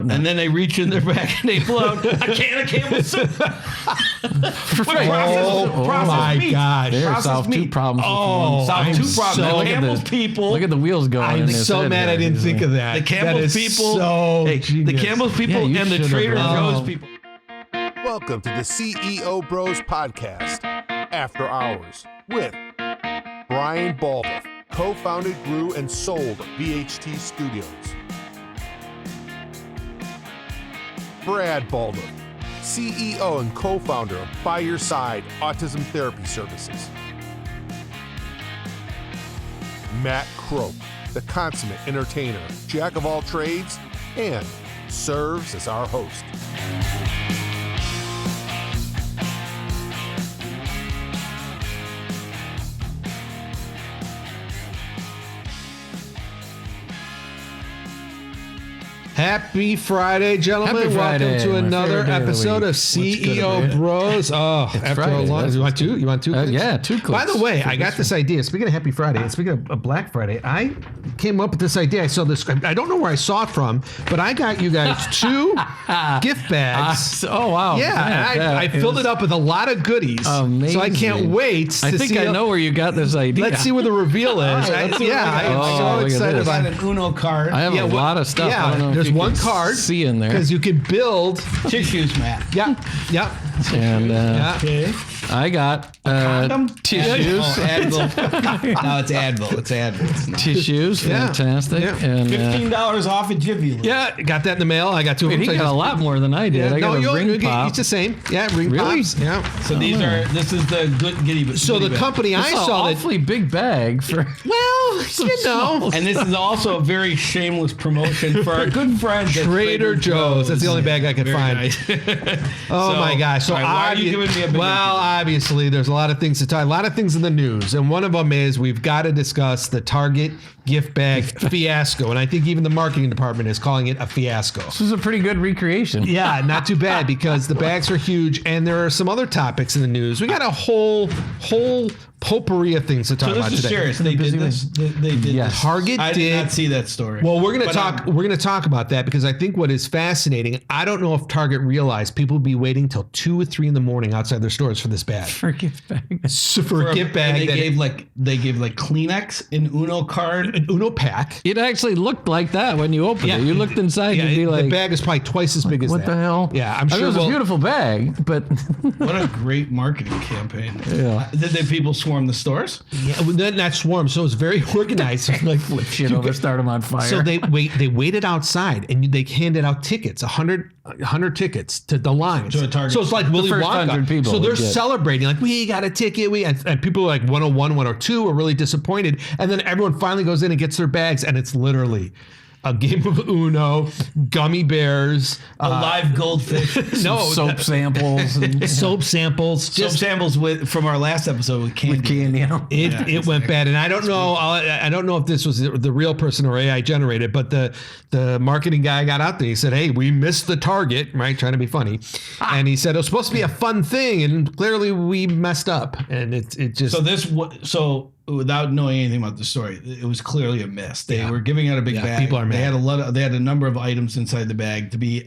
And then they reach in their bag and they pull out a can of Campbell soup. My gosh. There, solve two problems. Solve two problems. The Campbell's people. Look at the wheels going. I'm so mad I didn't think of that. The Campbell's people. The Campbell's people and the Trader Joe's people. Welcome to the CEO Bros Podcast, After Hours, with Brian Baldoff, co-founded, grew, and sold VHT Studios. Brad Baldoff, CEO and co-founder of By Your Side Autism Therapy Services. Matt Croak, the consummate entertainer, jack of all trades, and serves as our host. Happy Friday, gentlemen. Happy Friday. Welcome to another Friday of the episode week. of CEO Bros. Oh, after Friday. a long... You want two? You want two clips? Yeah, two clips. By the way, I got this idea. Speaking of Happy Friday, and speaking of Black Friday, I came up with this idea. I saw this. I don't know where I saw it from, but I got you guys two gift bags. Oh, wow. Yeah, I filled it up with a lot of goodies. Amazing. So I can't wait to I think see... I know where you got this idea. Let's see what the reveal is. Right, I'm so look at excited this. about I got an Uno card. I have a lot of stuff. Yeah, I don't know if there's you one can card. See in there. Because you can build... Tissues, Matt. Yeah. And Okay. I got tissues. Oh, Advil. No, it's Advil. It's Advil. It's not. Tissues, Yeah. fantastic. Yeah. And $15 off at Jiffy Lube. Yeah, got that in the mail. I got two of he them. got a lot more than I did. I got a ring pop. It's the same. Yeah, ring Really? pops. Yeah. So this is the good giddy. So the company I It's an saw that... awfully big bag for. Well, you know. And this is also a very shameless promotion for our good friends at Trader Joe's. That's the only bag I could Very find. nice. Oh my gosh! So all right, why are you giving me a big well, obviously, there's a lot of things to talk. A lot of things in the news, and one of them is we've got to discuss the Target gift bag fiasco, and I think even the marketing department is calling it a fiasco. This is a pretty good recreation. Yeah, not too bad because the bags are huge, and there are some other topics in the news. We got a whole potpourri of things to talk So about this is today. serious. They did this. They did Yes. this. Target I did did not see that story. Well, we're going to But, talk. We're going to talk about that because I think what is fascinating. I don't know if Target realized people would be waiting till 2 or 3 in the morning outside their stores for this bag. For a gift bag. So for a gift bag, And that they gave Kleenex an Uno card. an Uno pack. It actually looked like that when you opened it. You looked inside, Yeah, you'd be like, the bag is probably twice as big as what that. the hell? Yeah, I'm I mean, sure. it was a beautiful bag, but What a great marketing campaign. Yeah. Did the people swarm the stores? Yeah, well, not swarm. So it's very organized. Like shit over, start them on fire. So they waited outside and they handed out tickets, 100 tickets to the lines. To a Target. So it's like Willy first Wonka. 100 people So they're would get. celebrating, like, we got a ticket. And people are like 101, 102 are really disappointed. And then everyone finally goes in and gets their bags, and it's literally a game of Uno, gummy bears, A live goldfish. soap samples. And, soap samples. Soap samples from our last episode with candy. candy. It went bad, and I don't know. I don't know if this was the real person or AI generated, but the marketing guy got out there. He said, "Hey, we missed the target," right? Trying to be funny, and he said it was supposed to be a fun thing, and clearly we messed up, and it just. So without knowing anything about the story, it was clearly a miss. They were giving out a big bag. People are mad. They had a number of items inside the bag to be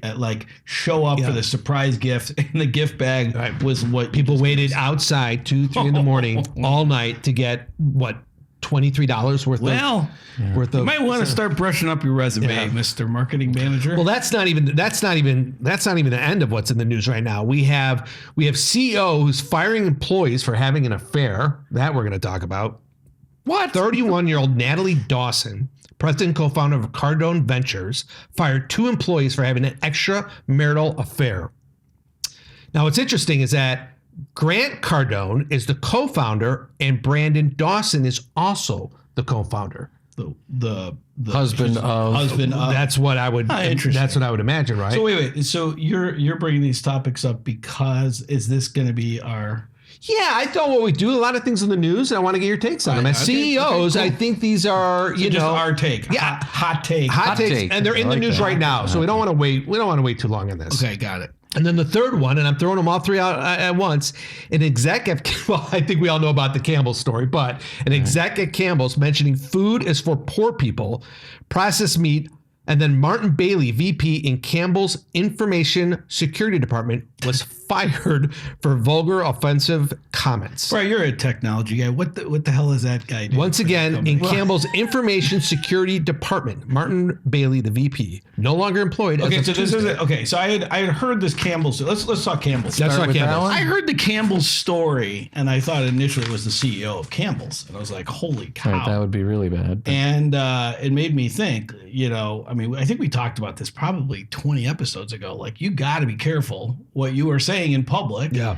show up for the surprise gift, and the gift bag was what people waited outside 2, 3 in the morning all night to get what $23 worth of. You might want to start brushing up your resume, Yeah. Mr. Marketing Manager. Well, that's not even the end of what's in the news right now. We have CEO who's firing employees for having an affair. That we're going to talk about. What? 31-year-old Natalie Dawson, president and co-founder of Cardone Ventures, fired 2 employees for having an extramarital affair. Now, what's interesting is that Grant Cardone is the co-founder, and Brandon Dawson is also the co-founder. the Husband of. That's what I would. Interesting. That's what I would imagine, right? So wait. So you're bringing these topics up because is this going to be our? Yeah, I thought what we do a lot of things in the news, and I want to get your takes on them. As CEOs, cool. I think these are Just our take. Yeah. hot take. hot takes, take. and they're in I the like news that. right now, so we don't want to wait. We don't want to wait too long on this. Okay, got it. And then the third one, and I'm throwing them all three out at once. An exec at, well, I think we all know about the Campbell story, but an exec at Campbell's mentioning food is for poor people, processed meat And then Martin Bailey, VP in Campbell's Information Security Department, was fired for vulgar, offensive comments. Right, you're a technology guy. What the hell is that guy doing? Once again, in Campbell's Information Security Department, Martin Bailey, the VP, no longer employed. Okay, so this is it. Okay, so I had heard this Campbell. Let's talk Campbell's. Let's talk Campbell's. I heard the Campbell's story, and I thought initially it was the CEO of Campbell's, and I was like, "Holy cow!" Right, that would be really bad. And it made me think. I mean, I think we talked about this probably 20 episodes ago. Like, you got to be careful what you are saying in public. Yeah.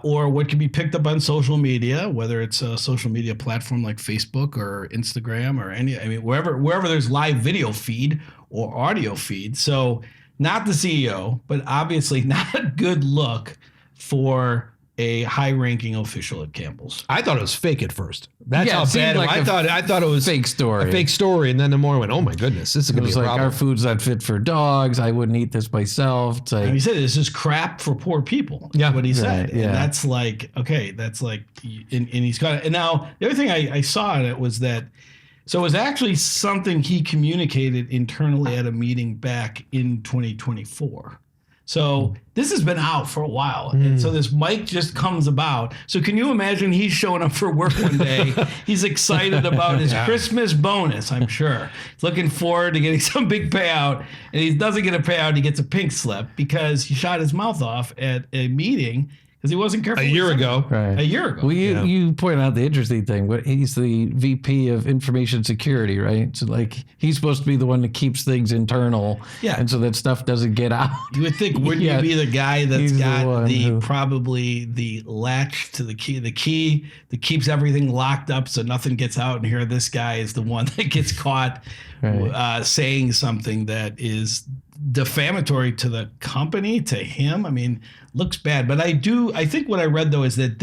Or what can be picked up on social media, whether it's a social media platform like Facebook or Instagram or wherever there's live video feed or audio feed. So not the CEO, but obviously not a good look for a high-ranking official at Campbell's. I thought it was fake at first. That's Yeah, how it seemed bad like I thought it was fake story. A fake story, and then the more I went, oh my goodness, this is It going to was be a like, problem. our food's not fit for dogs. I wouldn't eat this myself. It's like, And he said this is crap for poor people. Yeah. What he said. Right, yeah. And that's like, okay, that's like, and he's got it. And now the other thing I saw in it was that, so it was actually something he communicated internally at a meeting back in 2024. So this has been out for a while. And so this mic just comes about. So can you imagine he's showing up for work one day? He's excited about his Christmas bonus, I'm sure. He's looking forward to getting some big payout. And he doesn't get a payout. He gets a pink slip because he shot his mouth off at a meeting because he wasn't careful. A year ago. right. A year ago. Well, you point out the interesting thing. He's the VP of Information Security, right? So, like, he's supposed to be the one that keeps things internal. Yeah. And so that stuff doesn't get out. You would think, wouldn't Yeah. you be the guy that's He's the got one probably the latch to the key that keeps everything locked up so nothing gets out? And here, this guy is the one that gets caught saying something that is defamatory to the company, to him. I mean, looks bad. But I think what I read though is that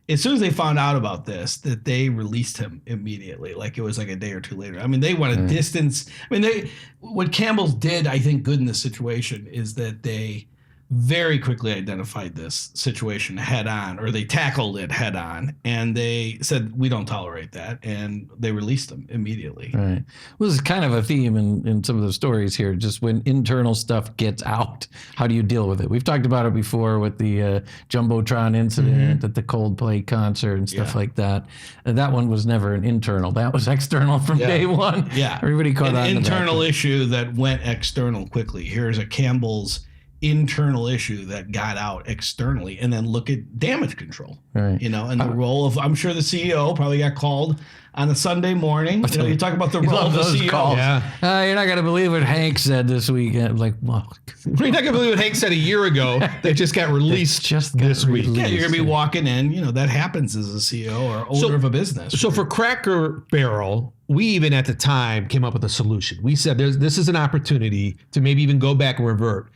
as soon as they found out about this, that they released him immediately. Like it was like a day or two later. I mean, they want to distance. I mean, what Campbell's did, I think, good in this situation is that they very quickly identified this situation head on, or they tackled it head on, and they said, we don't tolerate that. And they released them immediately. Right. Well, this is kind of a theme in some of the stories here. Just when internal stuff gets out, how do you deal with it? We've talked about it before with the Jumbotron incident at the Coldplay concert and stuff like that. And that one was never an internal. That was external from day one. Yeah. Everybody caught on an to internal that. issue that went external quickly. Here's a Campbell's internal issue that got out externally, and then look at damage control. Right. And the role of, I'm sure the CEO probably got called on a Sunday morning. You talk about the role of the CEO. Calls. Yeah. You're not going to believe what Hank said this weekend. I'm like, well, You're not going to believe what Hank said a year ago that just got released just got this week. released. Yeah, you're gonna be walking in. That happens as a CEO or owner of a business. So for Cracker Barrel, we even at the time came up with a solution. We said this is an opportunity to maybe even go back and revert.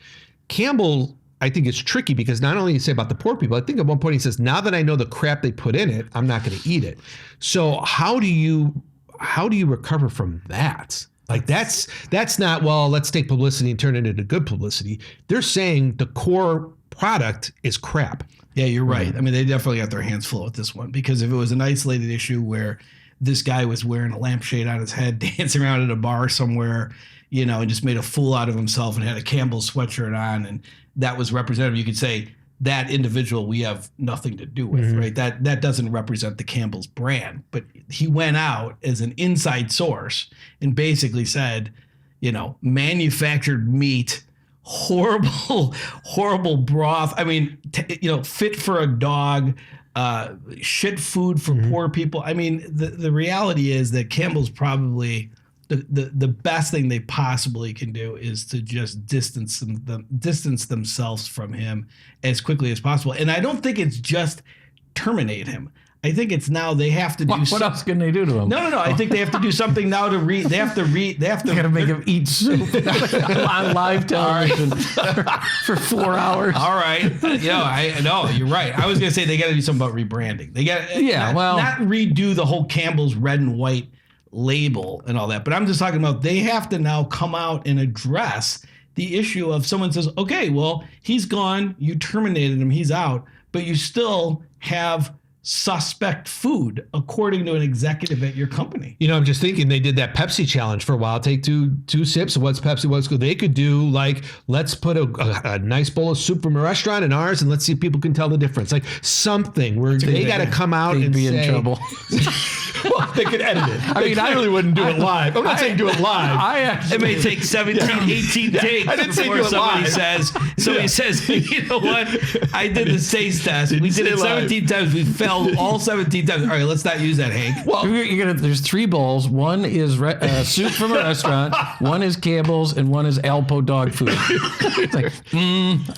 Campbell, I think, is tricky because not only you say about the poor people, I think at one point he says, now that I know the crap they put in it, I'm not going to eat it. So how do you recover from that? Like that's not, well, let's take publicity and turn it into good publicity. They're saying the core product is crap. Yeah, you're right. I mean, they definitely got their hands full with this one, because if it was an isolated issue where this guy was wearing a lampshade on his head, dancing around at a bar somewhere, and just made a fool out of himself and had a Campbell's sweatshirt on, and that was representative, you could say that individual we have nothing to do with, right? That doesn't represent the Campbell's brand. But he went out as an inside source and basically said, manufactured meat, horrible broth. I mean, fit for a dog, shit food for poor people. I mean, the reality is that Campbell's probably the best thing they possibly can do is to just distance themselves from him as quickly as possible. And I don't think it's just terminate him. I think it's now they have to do. What else can they do to him? No. I think they have to do something now to read. They have to. Got to make him eat soup on live television for 4 hours. All right. I know you're right. I was gonna say they got to do something about rebranding. They got not redo the whole Campbell's red and white label and all that. But I'm just talking about they have to now come out and address the issue of someone says, okay, well, he's gone, you terminated him, he's out, but you still have suspect food, according to an executive at your company. You know, I'm just thinking they did that Pepsi challenge for a while. Take two sips of what's Pepsi, what's good. They could do like, let's put a nice bowl of soup from a restaurant in ours, and let's see if people can tell the difference. Like something where they got to come out and be say, in trouble. Well, they could edit it. I mean, I really wouldn't do it live. I'm not saying do it live. It may take 17, 18 takes I didn't say before do it somebody live. says, you know what? I did the taste test. We did it 17 times. We failed all 17 times. All right, let's not use that, Hank. Well, there's 3 bowls. One is soup from a restaurant. One is Campbell's, and one is Alpo dog food. It's like,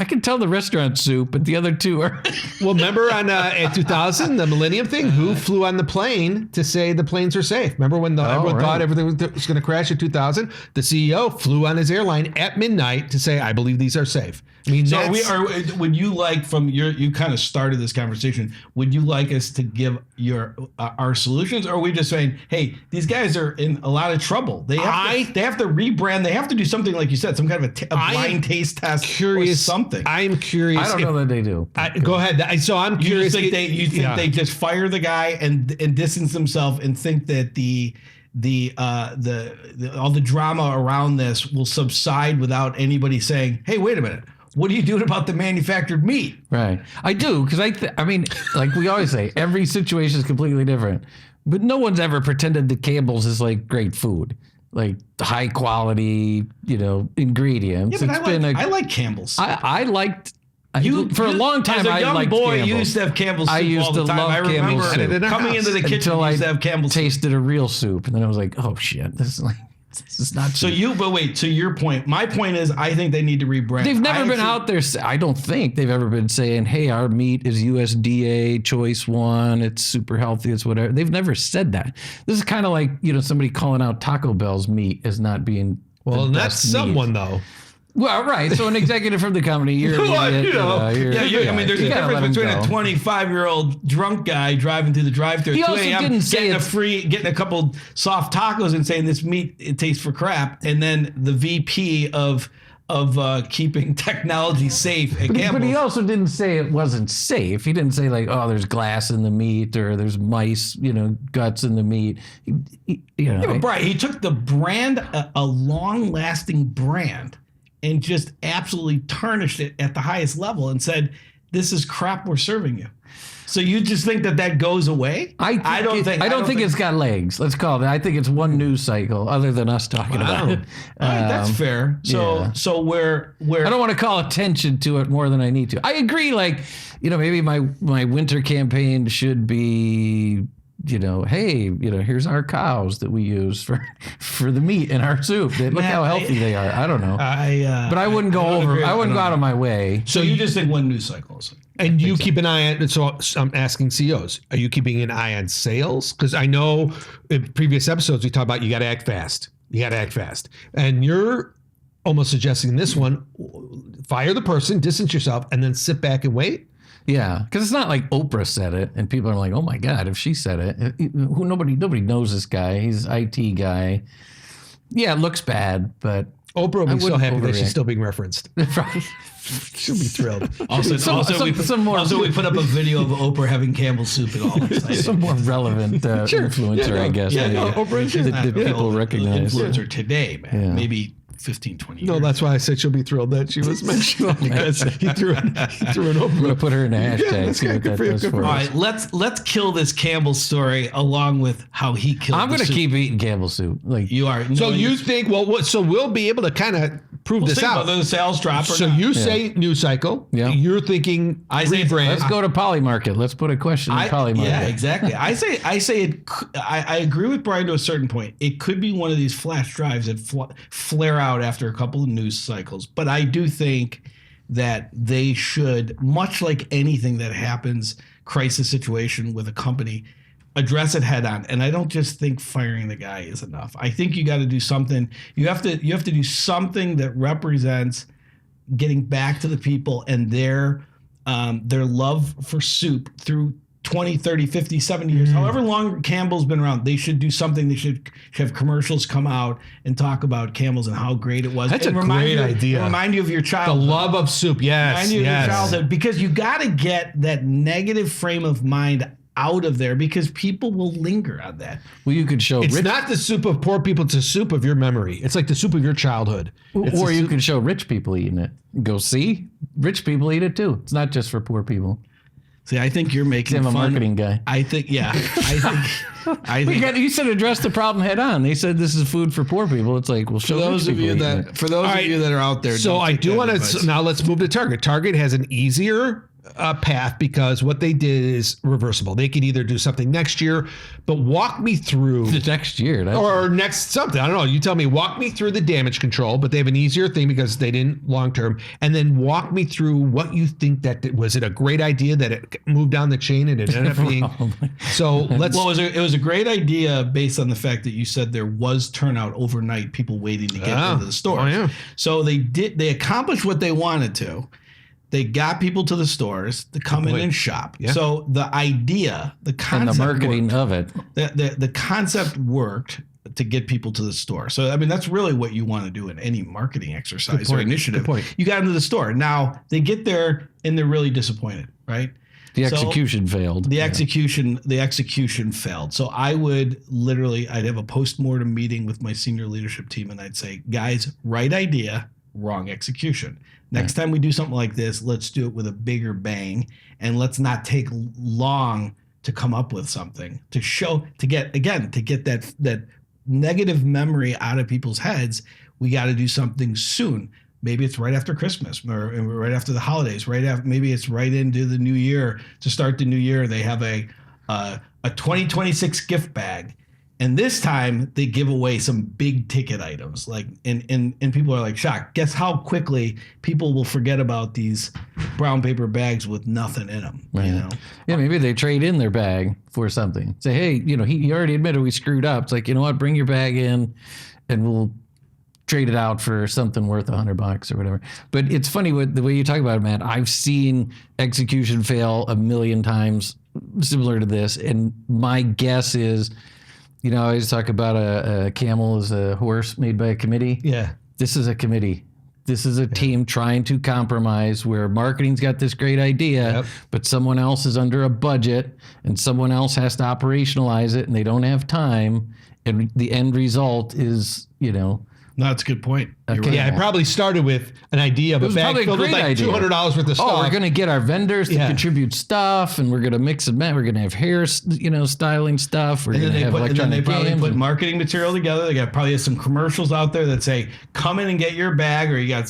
I can tell the restaurant soup, but the other 2 are. Well, remember on in 2000, the Millennium thing? Who flew on the plane to say the planes are safe? Remember when everyone thought everything was going to crash in 2000? The CEO flew on his airline at midnight to say, I believe these are safe. I mean, would you like you kind of started this conversation, would you like us to give our solutions, or are we just saying, hey, these guys are in a lot of trouble. They have to rebrand. They have to do something, like you said, some kind of a blind taste test or something. I'm curious. I don't know that they do. Go ahead. So I'm curious. You think they just fire the guy and distance themselves and think that all the drama around this will subside without anybody saying, hey, wait a minute, what are you doing about the manufactured meat? Right. I do, because I mean, like we always say, every situation is completely different. But no one's ever pretended that Campbell's is like great food, like high quality, ingredients. Yeah, but I like Campbell's. I liked. For a long time, as a young boy, Campbell's. You used to have Campbell's soup I used all the to time. love I remember Campbell's soup. coming into the kitchen, until you used to have Campbell's soup. Tasted a real soup, and then I was like, oh shit, this is not soup. But wait, to your point, my point is, I think they need to rebrand. They've never been out there. I don't think they've ever been saying, hey, our meat is USDA Choice 1. It's super healthy. It's whatever. They've never said that. This is kind of like, somebody calling out Taco Bell's meat as not being that's someone though. Well, right. So an executive from the company, you're an idiot. I mean, there's a difference between a 25-year-old drunk guy driving through the drive-thru at 2 a.m. getting a couple soft tacos and saying this meat, it tastes for crap, and then the VP of keeping technology safe at Campbell. But he also didn't say it wasn't safe. He didn't say like, oh, there's glass in the meat or there's mice, guts in the meat. Brian, he took the brand, a long-lasting brand, and just absolutely tarnished it at the highest level and said, this is crap we're serving you. So you just think that goes away? I don't think it's got legs. Let's call it. I think it's one news cycle other than us talking about it. All right, that's fair. So we're I don't want to call attention to it more than I need to. I agree. Like, maybe my winter campaign should be, hey, here's our cows that we use for the meat in our soup. Look how healthy they are. I don't know. But I wouldn't go out of my way. So you just think one news cycle. And you keep an eye on, so I'm asking CEOs, are you keeping an eye on sales? Because I know in previous episodes we talked about you got to act fast. And you're almost suggesting in this one, fire the person, distance yourself, and then sit back and wait. Yeah, because it's not like Oprah said it, and people are like, "Oh my God, if she said it, nobody knows this guy. He's an IT guy." Yeah, it looks bad, but Oprah will be so happy that she's still being referenced. Right. She'll be thrilled. Also, we put up a video of Oprah having Campbell's soup and all. Some more relevant influencer, I guess. Oprah that people recognize. Influencer today, man. Yeah. Maybe 15, 20 years. No, that's why I said she'll be thrilled that she was mentioned. Because he threw an Oprah. I'm going to put her in a hashtag. See what that does for us. All right, let's kill this Campbell story along with how he killed. I'm going to keep eating Campbell soup. Like you are. So you think? Well, so we'll be able to kind of prove this out. Whether the sales drop or so not. You say news cycle. Yeah. You're thinking rebrand. Let's go to Poly Market. Let's put a question in Poly Market. Yeah, exactly. I say it. I agree with Brian to a certain point. It could be one of these flash drives that flare out after a couple of news cycles, but I do think that they should, much like anything that happens, crisis situation with a company, address it head on. And I don't just think firing the guy is enough. I think you got to do something. You have to do something that represents getting back to the people and their love for soup through 20, 30, 50, 70 years, however long Campbell's been around. They should do something. They should have commercials come out and talk about Campbell's and how great it was. That's a great idea. Remind you of your childhood. The love of soup, yes. Remind you of your childhood, because you got to get that negative frame of mind out of there because people will linger on that. Well, you could show It's not the soup of poor people. It's the soup of your memory. It's like the soup of your childhood. or you could show rich people eating it. Go see, rich people eat it too. It's not just for poor people. See, I think you're making I'm a fun. marketing guy. I think, yeah. I think You said address the problem head on. They said this is food for poor people. It's like, well, show for those rich of you people eating that it. for those of you that are out there. So don't I take do that want advice. to now let's move to Target. Target has an easier path because what they did is reversible. They could either do something next year, but walk me through The next year. That's or next something. I don't know. You tell me. Walk me through the damage control, but they have an easier thing because they didn't long term. And then walk me through what you think that was it a great idea that it moved down the chain and it ended up being. So let's. Well, it was a great idea based on the fact that you said there was turnout overnight, people waiting to get into the stores. Oh, yeah. So they accomplished what they wanted to. They got people to the stores to come in and shop. Yeah. So the idea, the and concept, the marketing worked. of it. The concept worked to get people to the store. So I mean, that's really what you want to do in any marketing exercise or initiative. Good point. You got into the store. Now they get there and they're really disappointed, right? The So- execution failed. The execution failed. So I'd have a post-mortem meeting with my senior leadership team and I'd say, guys, right idea, wrong execution. Next time we do something like this, let's do it with a bigger bang and let's not take long to come up with something to get that negative memory out of people's heads. We got to do something soon. Maybe it's right after Christmas or right after the holidays, maybe it's right into the new year. To start the new year, they have a 2026 gift bag. And this time they give away some big ticket items, like and people are like shocked. Guess how quickly people will forget about these brown paper bags with nothing in them. Right. You know, Yeah, maybe they trade in their bag for something. Say, hey, he already admitted we screwed up. It's like, you know what, bring your bag in and we'll trade it out for something worth $100 or whatever. But it's funny the way you talk about it, Matt. I've seen execution fail a million times similar to this. And my guess is, I always talk about a camel as a horse made by a committee. Yeah. This is a committee. This is a team trying to compromise where marketing's got this great idea, but someone else is under a budget and someone else has to operationalize it and they don't have time. And the end result is, no, that's a good point. You're Okay. right. Yeah, it probably started with an idea of a was bag probably a filled with great like idea. $200 worth of stuff. we're going to get our vendors to contribute stuff and we're going to mix and match. We're going to have hair, styling stuff. We're And going then to have they electronic probably games. put marketing material together. They got probably some commercials out there that say, come in and get your bag, or you got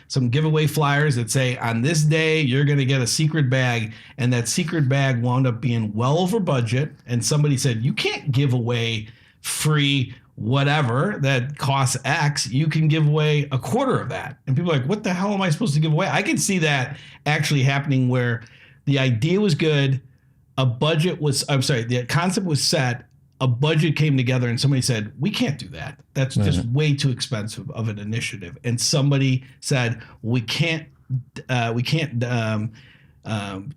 some giveaway flyers that say, on this day, you're going to get a secret bag. And that secret bag wound up being well over budget. And somebody said, you can't give away free whatever that costs X, you can give away a quarter of that. And people are like, what the hell am I supposed to give away? I can see that actually happening where the idea was good, the concept was set, a budget came together and somebody said, we can't do that. That's just way too expensive of an initiative. And somebody said, we can't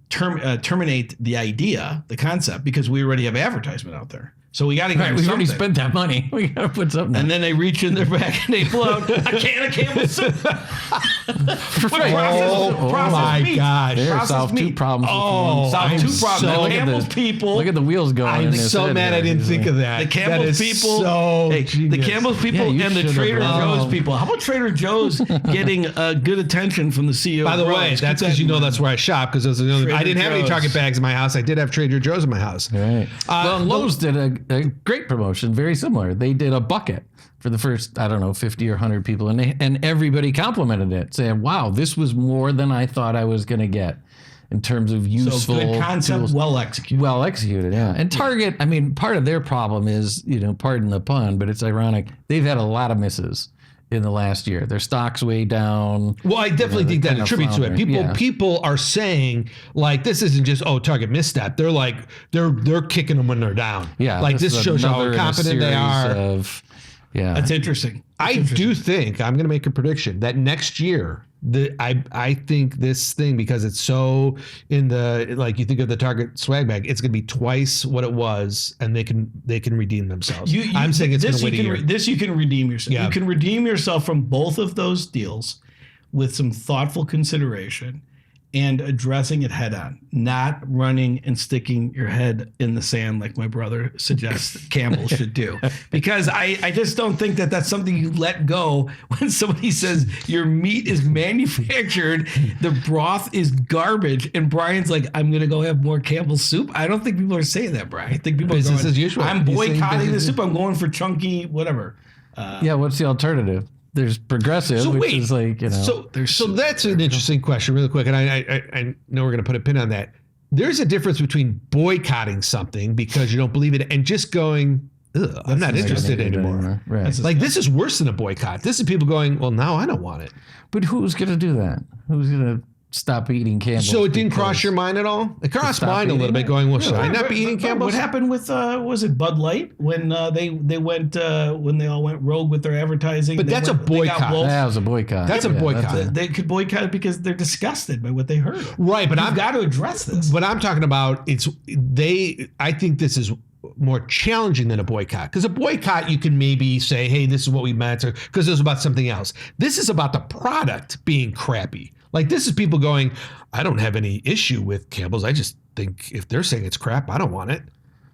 terminate the idea, the concept, because we already have advertisement out there. So we got to get We've already something. spent that money. We got to put something. And then they reach in their bag and they pull out a can of Campbell soup. Oh my gosh. There, processed solve two meat. problems. Oh, Solve I'm two problems. so- The Campbell's people. Look at the wheels going. I'm in his so head mad there. I didn't He's think like, of that. The That Campbell's is people, so the genius. Campbell's people Yeah, you and the should have Trader brought- Joe's people. How about Trader Joe's getting good attention from the CEO? By the of way, Rose? that's Keep because that in mind. that's where I shop because I didn't have any Joe's. Target bags in my house. I did have Trader Joe's in my house. Right. Well, Lowe's did a great promotion, very similar. They did a bucket for the first, 50 or 100 people, and everybody complimented it, saying, "Wow, this was more than I thought I was going to get in terms of useful So good concept, tools." well executed. Well executed, yeah. And Target, part of their problem is, pardon the pun, but it's ironic. They've had a lot of misses in the last year. Their stock's way down. Well, I definitely think that kind of attributes to it. floundering, People are saying like this isn't just Target misstep. They're like they're kicking them when they're down. Yeah. like this is shows you how another in a confident they series are. Yeah. That's interesting. I do think I'm going to make a prediction that next year, I think this thing, because it's so in the, like you think of the Target swag bag, it's going to be twice what it was, and they can redeem themselves. I'm saying it's going to wait a year. This you can redeem yourself. Yeah. You can redeem yourself from both of those deals with some thoughtful consideration and addressing it head on, not running and sticking your head in the sand like my brother suggests Campbell should do. Because I just don't think that that's something you let go when somebody says your meat is manufactured, the broth is garbage, and Brian's like, I'm going to go have more Campbell's soup. I don't think people are saying that, Brian. I think people are Business going, as usual. I'm boycotting the soup. I'm going for chunky, whatever. Yeah, what's the alternative? There's Progressive, which is like, you know. So that's an interesting question, really quick. And I know we're going to put a pin on that. There's a difference between boycotting something because you don't believe it and just going, I'm not interested anymore. Right. Like, this is worse than a boycott. This is people going, well, now I don't want it. But who's going to do that? Who's going to stop eating Campbell's? So it didn't cross your mind at all? It crossed mine a little bit, going, well, should I not be eating Campbell's? What happened with was it Bud Light when they went when they all went rogue with their advertising? But that's a boycott. That was a boycott. That's a boycott. They could boycott it because they're disgusted by what they heard. Right, but I've got to address this. What I'm talking about, I think this is more challenging than a boycott, because a boycott you can maybe say, hey, this is what we meant, because it was about something else. This is about the product being crappy. Like, this is people going, I don't have any issue with Campbell's. I just think if they're saying it's crap, I don't want it.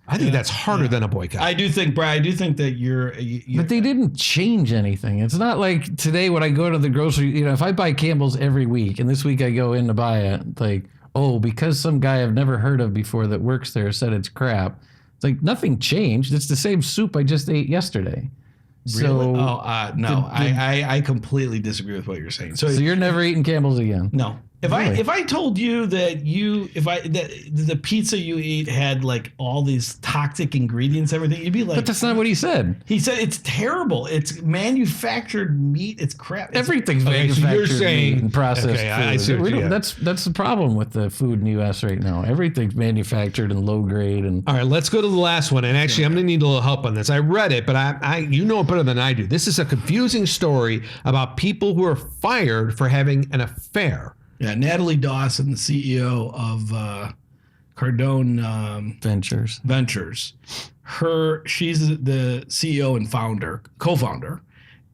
I think that's harder than a boycott. I do think, Brian, I do think that you're but they didn't change anything. It's not like today when I go to the grocery, if I buy Campbell's every week and this week I go in to buy it, like, because some guy I've never heard of before that works there said it's crap. It's like nothing changed. It's the same soup I just ate yesterday. Really? So, no, I completely disagree with what you're saying. So you're never eating Campbell's again? No. If I told you that the pizza you eat had like all these toxic ingredients, everything, you'd be like, but that's not what he said. He said it's terrible. It's manufactured meat. It's crap. Everything's manufactured. So you're saying meat and processed okay, I see food. what you- That's the problem with the food in the U.S. right now. Everything's manufactured and low grade. And all right, let's go to the last one. And actually, I'm going to need a little help on this. I read it, but I you know it better than I do. This is a confusing story about people who are fired for having an affair. Yeah, Natalie Dawson, the CEO of Cardone Ventures. She's the CEO and co-founder,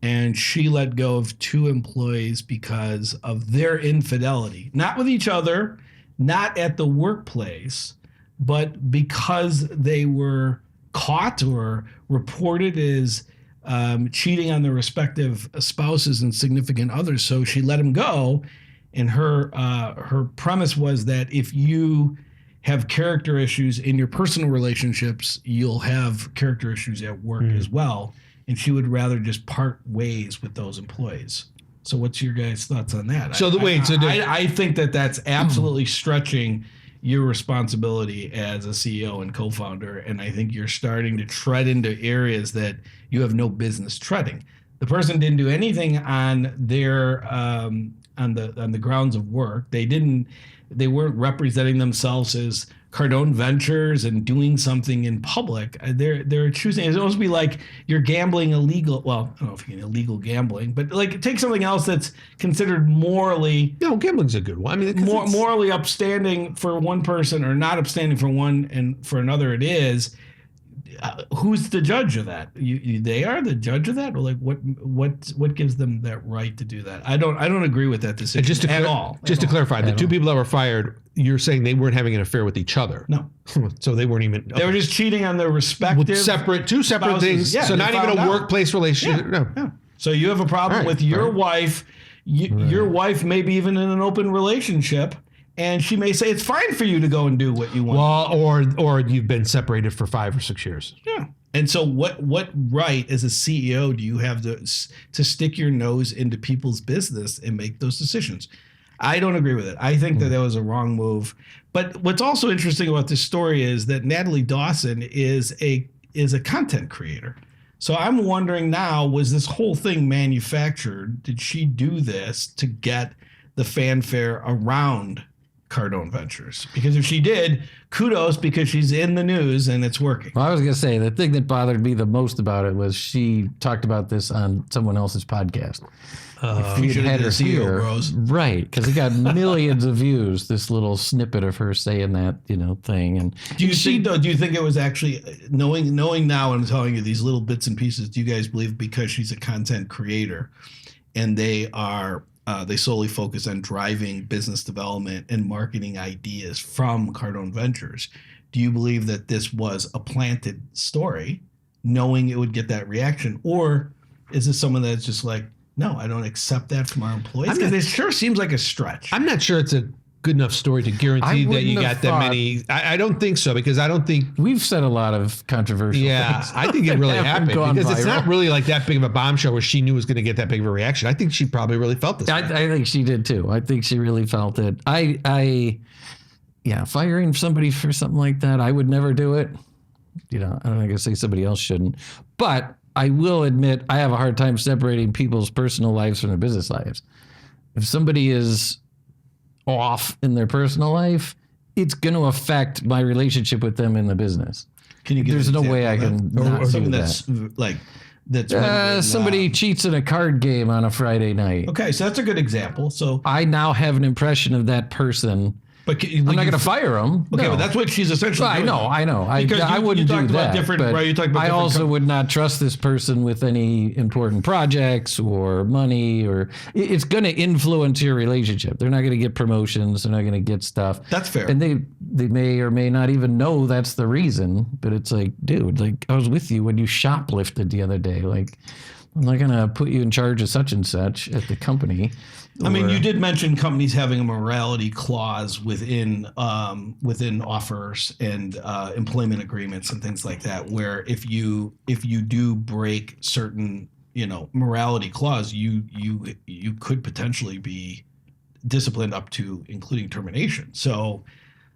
and she let go of 2 employees because of their infidelity, not with each other, not at the workplace, but because they were caught or reported as cheating on their respective spouses and significant others. So she let them go. And her premise was that if you have character issues in your personal relationships, you'll have character issues at work as well. And she would rather just part ways with those employees. So what's your guys' thoughts on that? I think that that's absolutely stretching your responsibility as a CEO and co-founder. And I think you're starting to tread into areas that you have no business treading. The person didn't do anything on their on the grounds of work. They weren't representing themselves as Cardone Ventures and doing something in public. They're choosing. It's almost be like you're gambling illegal. Well, I don't know if you can illegal gambling, but like take something else that's considered morally. No, gambling's a good one. I mean, morally upstanding for one person or not upstanding for one, and for another it is. Who's the judge of that? They are the judge of that, or like what gives them that right to do that? I don't agree with that decision at all. Just to clarify, the 2 people that were fired, you're saying they weren't having an affair with each other. No, so they weren't even. They were just cheating on their respective two separate spouses. things. Yeah, so not even a workplace relationship. Yeah. No. So you have a problem with your wife. Your wife may be even in an open relationship. And she may say it's fine for you to go and do what you want. Well, or you've been separated for 5 or 6 years. Yeah. And so what right as a CEO do you have to stick your nose into people's business and make those decisions? I don't agree with it. I think that was a wrong move. But what's also interesting about this story is that Natalie Dawson is a content creator. So I'm wondering now, was this whole thing manufactured? Did she do this to get the fanfare around Cardone Ventures? Because if she did, kudos, because she's in the news and it's working. Well, I was going to say, the thing that bothered me the most about it was she talked about this on someone else's podcast. If you had her here, right? Because it got millions of views. This little snippet of her saying that, thing. And do you think it was actually knowing now? I'm telling you these little bits and pieces. Do you guys believe because she's a content creator and they are they solely focus on driving business development and marketing ideas from Cardone Ventures. Do you believe that this was a planted story, knowing it would get that reaction? Or is this someone that's just like, no, I don't accept that from our employees? Because it sure seems like a stretch. I'm not sure it's a good enough story to guarantee that you got that many. I don't think so, because I don't think we've said a lot of controversial things. I think it really happened, because it's not really like that big of a bombshell where she knew it was going to get that big of a reaction. I think she probably really felt this. I think she did too. I think she really felt it. Firing somebody for something like that, I would never do it. You know, I'm not going to say somebody else shouldn't, but I will admit I have a hard time separating people's personal lives from their business lives. If somebody is off in their personal life, it's going to affect my relationship with them in the business. Can you give There's no way I can not do that's that. like that's somebody cheats in a card game on a Friday night. Okay, so that's a good example. So I now have an impression of that person. But I'm not going to fire them. Okay, no. but that's what she's essentially doing. I know. I wouldn't do that. I also would not trust this person with any important projects or money, or it's going to influence your relationship. They're not going to get promotions. They're not going to get stuff. That's fair. And they may or may not even know that's the reason. But it's like, dude, like I was with you when you shoplifted the other day. Like, I'm not going to put you in charge of such and such at the company. I mean, you did mention companies having a morality clause within offers and employment agreements and things like that, where if you do break certain morality clause, you could potentially be disciplined up to including termination. So,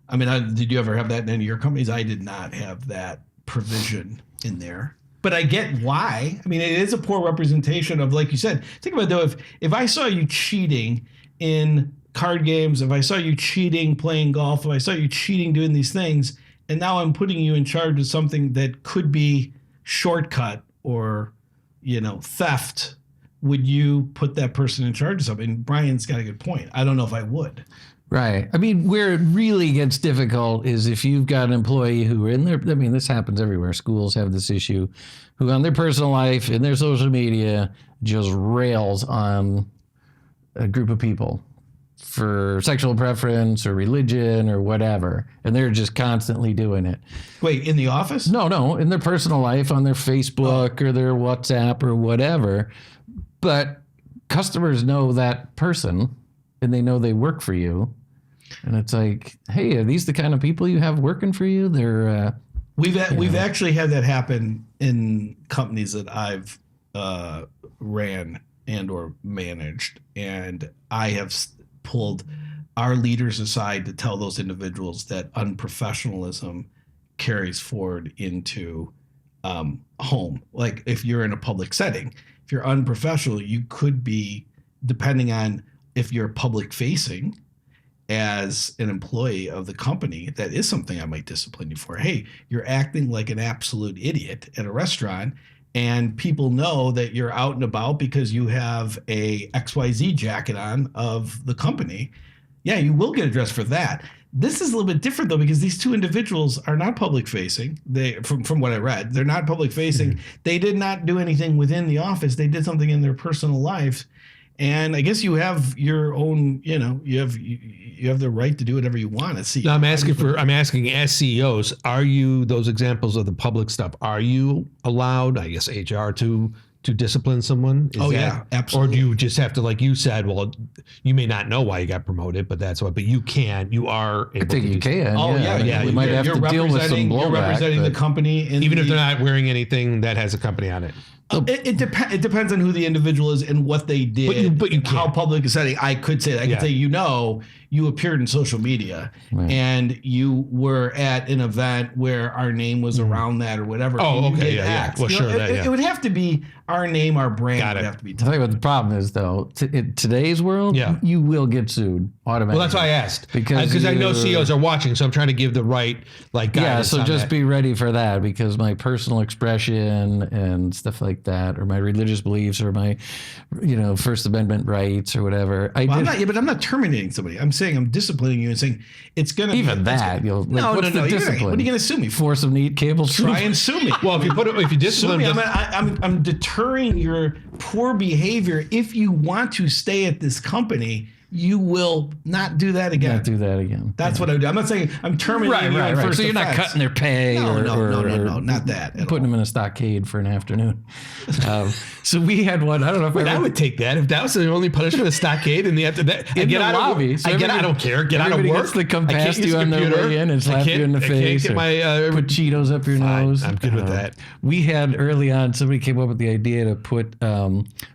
I mean, did you ever have that in any of your companies? I did not have that provision in there. But I get why. I mean, it is a poor representation of, like you said, think about it though, if I saw you cheating in card games, if I saw you cheating playing golf, if I saw you cheating doing these things, and now I'm putting you in charge of something that could be shortcut or, theft, would you put that person in charge of something? Brian's got a good point. I don't know if I would. Right. I mean, where it really gets difficult is if you've got an employee who are in their, I mean, this happens everywhere. Schools have this issue, who on their personal life, in their social media, just rails on a group of people for sexual preference or religion or whatever. And they're just constantly doing it. Wait, in the office? No, in their personal life, on their Facebook or their WhatsApp or whatever. But customers know that person and they know they work for you. And it's like, hey, are these the kind of people you have working for you? They're we've actually had that happen in companies that I've ran and or managed, and I have pulled our leaders aside to tell those individuals that unprofessionalism carries forward into home. Like if you're in a public setting, if you're unprofessional, you could be, depending on if you're public facing as an employee of the company, that is something I might discipline you for. Hey, you're acting like an absolute idiot at a restaurant, and people know that you're out and about because you have a XYZ jacket on of the company. Yeah, you will get addressed for that. This is a little bit different though, because these two individuals are not public facing. They, from what I read, they're not public facing. Mm-hmm. They did not do anything within the office. They did something in their personal life. And I guess you have your own, you have the right to do whatever you want to see. No, I'm asking as CEOs, are you, those examples of the public stuff, are you allowed, I guess, HR to discipline someone? Yeah, absolutely. Or do you just have to, like you said, well, you may not know why you got promoted, but that's what, but you are able I think you can. Oh, yeah. You might have to deal with some blowback. You're representing the company. Even if they're not wearing anything that has a company on it. It depends on who the individual is and what they did. But you can't. How public a setting. I could say that. I could say, you appeared in social media and you were at an event where our name was around that or whatever. Oh, okay. Yeah. Well, sure. It would have to be our name, our brand would have to be. I'll tell you what the problem is, though. In today's world, you will get sued automatically. Well, that's why I asked. Because I know CEOs are watching, so I'm trying to give the right guidance. Yeah, so just that. be ready for that, because my personal expression and stuff like that, or my religious beliefs, or my, First Amendment rights, or whatever. I'm not terminating somebody. I'm saying I'm disciplining you and saying it's going to even that. No. What are you going to sue me for? Force them to eat cable soup? Try and sue me. Well, if you discipline, sue me, I'm determined deterring your poor behavior. If you want to stay at this company, you will not do that again. Not do that again. That's what I would do. I'm not saying I'm terminating you on first So you're not offense. cutting their pay No, or not that. putting them in a stockade for an afternoon. So we had one. I don't know if I would take that if that was the only punishment, a stockade, and after that, I in get the out lobby. of. So I don't care. Get out of everybody work. gets to come I can't past use you the on their computer. way in and slap you in the I can't face. get or my put Cheetos up your fine, nose. I'm good with that. We had early on, somebody came up with the idea to put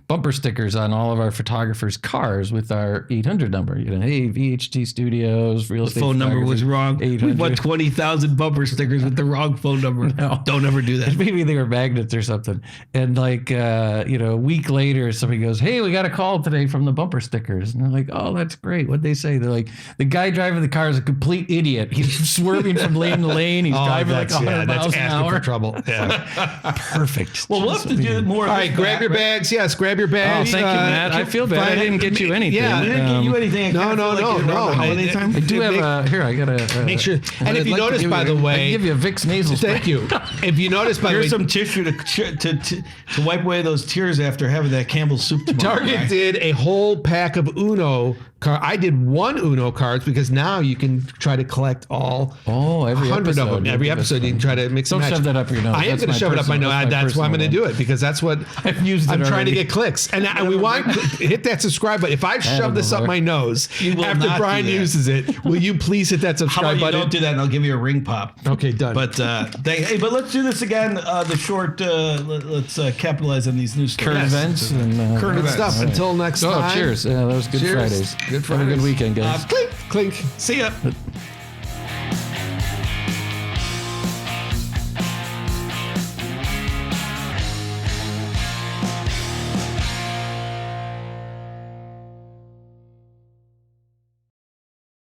bumper stickers on all of our photographers' cars with our 800 number. You know, hey, VHT Studios, real estate. Phone number was wrong. We 800. bought 20,000 bumper stickers with the wrong phone number. No. Don't ever do that. Maybe they were magnets or something. And like, a week later, somebody goes, hey, we got a call today from the bumper stickers. And they're like, oh, that's great. What'd they say? They're like, the guy driving the car is a complete idiot. He's swerving from lane to lane. He's driving like 100 miles an asking hour. for trouble. Yeah. Perfect. Well, we'll have to do more. All right, grab your bags. Yes, grab your bags. Oh, thank you, Matt. I feel bad. I didn't get you anything. Yeah, We didn't get you anything. I no, kinda no, feel like no, you're no. around the holiday time. I do have here, I got to Make sure. And if you notice, by the I way, can give you a Vicks nasal spray. thank you. If you notice, by the way, Here's some tissue to wipe away those tears after having that Campbell soup tomorrow. Target did a whole pack of Uno card. I did one Uno cards because now you can try to collect all. Every 100 episode. of them. Every episode you can try to mix and Don't match. shove that up your nose. I am That's going to my shove it up my personal- nose. That's why I'm going to personal do it because that's what I've used it I'm trying to already. get clicks. And we want hit that subscribe button. If I shove this up my nose You will after not do Brian that. uses it, will you please hit that How subscribe about you button? don't do that and I'll give you a ring pop. Okay, done. But but let's do this again. The short. Let's capitalize on these news stories. Current events and Current Good events. stuff. Until next Oh, time. cheers. Yeah, that was good Cheers. Fridays. Good Have a good Fridays. weekend, guys. Clink, clink. See ya.